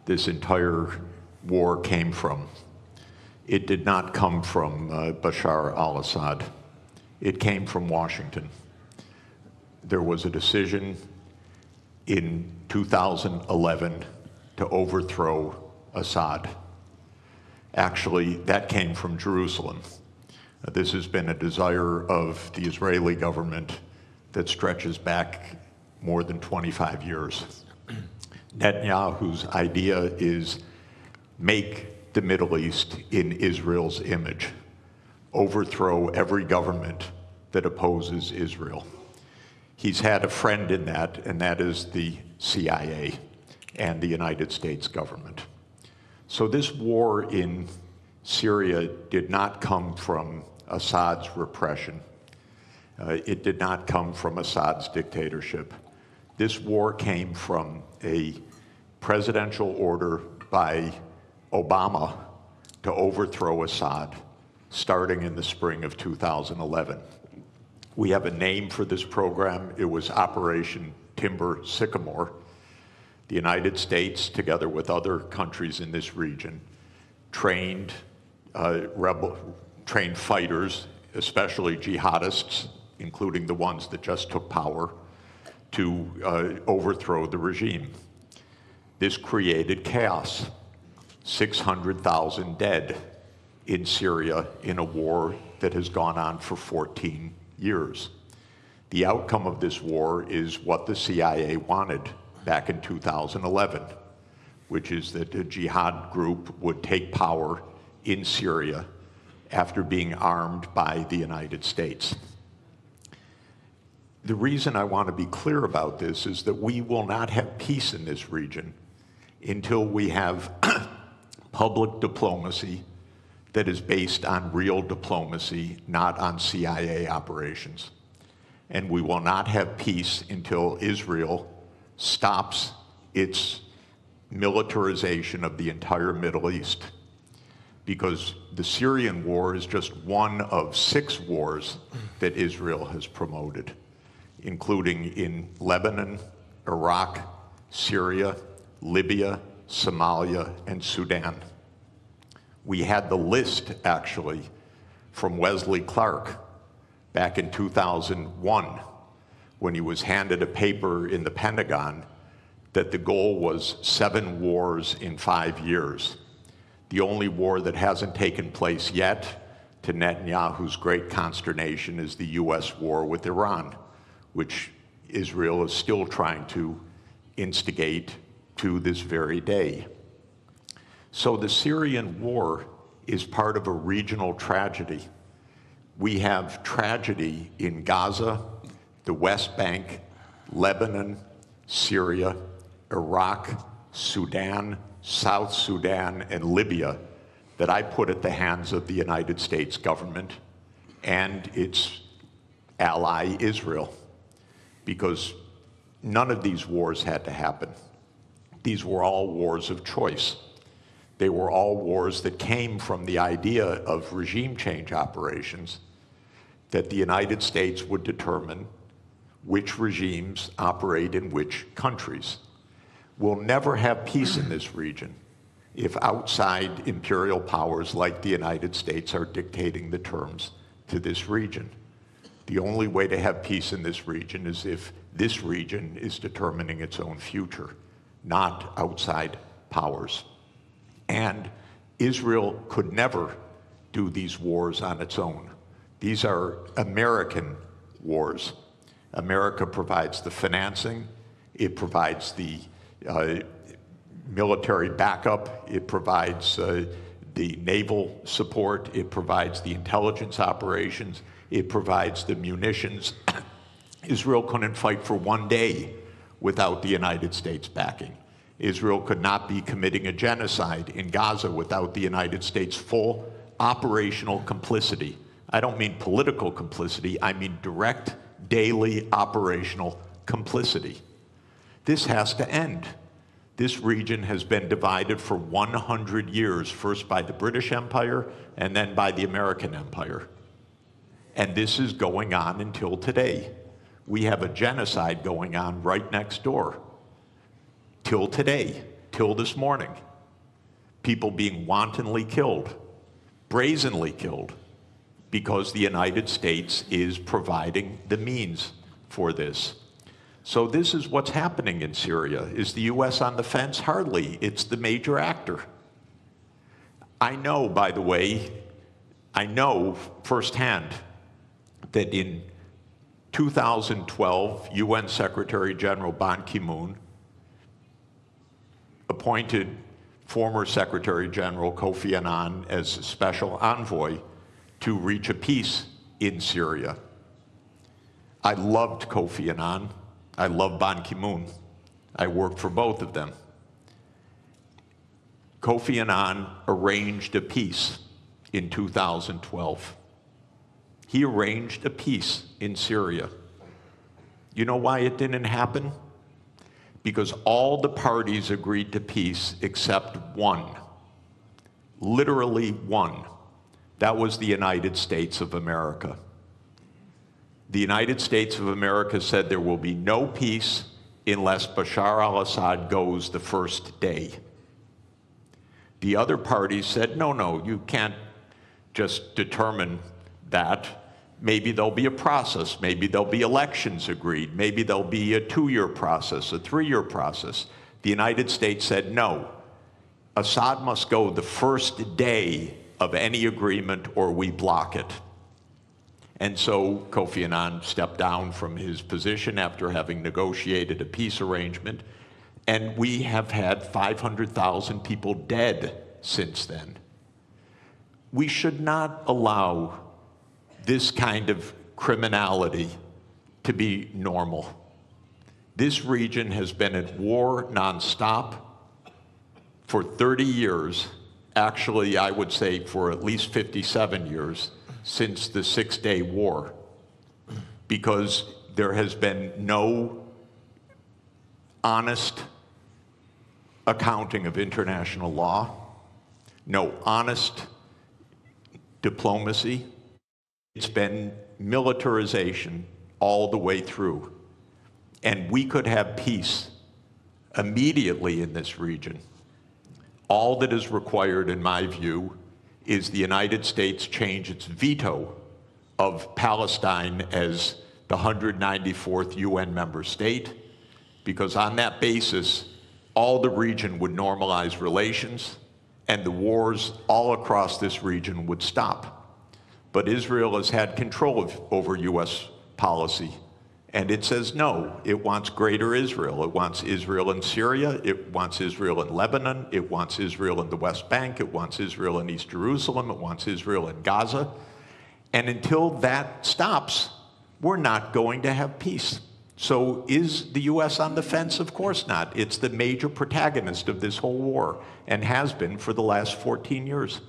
this entire war came from. It did not come from Bashar al-Assad. It came from Washington. There was a decision in 2011 to overthrow Assad. Actually, that came from Jerusalem. This has been a desire of the Israeli government that stretches back more than 25 years. Netanyahu's idea is make the Middle East in Israel's image, overthrow every government that opposes Israel. He's had a friend in that, and that is the CIA and the United States government. So this war in Syria did not come from Assad's repression. It did not come from Assad's dictatorship. This war came from a presidential order by Obama to overthrow Assad, starting in the spring of 2011. We have a name for this program. It was Operation Timber Sycamore. The United States, together with other countries in this region, trained fighters, especially jihadists, including the ones that just took power, to overthrow the regime. This created chaos. 600,000 dead in Syria in a war that has gone on for 14 years. The outcome of this war is what the CIA wanted back in 2011, which is that a jihad group would take power in Syria after being armed by the United States. The reason I want to be clear about this is that we will not have peace in this region until we have public diplomacy that is based on real diplomacy, not on CIA operations. And we will not have peace until Israel stops its militarization of the entire Middle East. Because the Syrian war is just one of 6 wars that Israel has promoted, including in Lebanon, Iraq, Syria, Libya, Somalia, and Sudan. We had the list, actually, from Wesley Clark back in 2001, when he was handed a paper in the Pentagon that the goal was 7 wars in 5 years. The only war that hasn't taken place yet, to Netanyahu's great consternation, is the US war with Iran, which Israel is still trying to instigate to this very day. So the Syrian war is part of a regional tragedy. We have tragedy in Gaza, the West Bank, Lebanon, Syria, Iraq, Sudan, South Sudan, and Libya that I put at the hands of the United States government and its ally Israel, because none of these wars had to happen. These were all wars of choice. They were all wars that came from the idea of regime change operations, that the United States would determine which regimes operate in which countries. We'll never have peace in this region if outside imperial powers like the United States are dictating the terms to this region. The only way to have peace in this region is if this region is determining its own future, not outside powers. And Israel could never do these wars on its own. These are American wars. America provides the financing, it provides the military backup, it provides the naval support, it provides the intelligence operations, it provides the munitions. Israel couldn't fight for 1 day without the United States backing. Israel could not be committing a genocide in Gaza without the United States' full operational complicity. I don't mean political complicity, I mean direct, daily operational complicity. This has to end. This region has been divided for 100 years, first by the British Empire and then by the American Empire. And this is going on until today. We have a genocide going on right next door. Till today, till this morning. People being wantonly killed, brazenly killed, because the United States is providing the means for this. So this is what's happening in Syria. Is the U.S. on the fence? Hardly. It's the major actor. I know, by the way, I know firsthand that in 2012, UN Secretary General Ban Ki-moon appointed former Secretary General Kofi Annan as a special envoy to reach a peace in Syria. I loved Kofi Annan. I love Ban Ki-moon. I worked for both of them. Kofi Annan arranged a peace in 2012. He arranged a peace in Syria. You know why it didn't happen? Because all the parties agreed to peace except one. Literally one. That was the United States of America. The United States of America said there will be no peace unless Bashar al-Assad goes the first day. The other parties said, no, you can't just determine that. Maybe there'll be a process. Maybe there'll be elections agreed. Maybe there'll be a 2-year process, a 3-year process. The United States said, no, Assad must go the first day of any agreement or we block it. And so Kofi Annan stepped down from his position after having negotiated a peace arrangement, and we have had 500,000 people dead since then. We should not allow this kind of criminality to be normal. This region has been at war nonstop for 30 years, actually I would say for at least 57 years, since the Six-Day War, because there has been no honest accounting of international law, no honest diplomacy. It's been militarization all the way through. And we could have peace immediately in this region. All that is required, in my view, is the United States change its veto of Palestine as the 194th UN member state, because on that basis, all the region would normalize relations and the wars all across this region would stop. But Israel has had control over US policy, and it says no. It wants greater Israel. It wants Israel in Syria. It wants Israel in Lebanon. It wants Israel in the West Bank. It wants Israel in East Jerusalem. It wants Israel in Gaza. And until that stops, we're not going to have peace. So is the US on the fence? Of course not. It's the major protagonist of this whole war and has been for the last 14 years.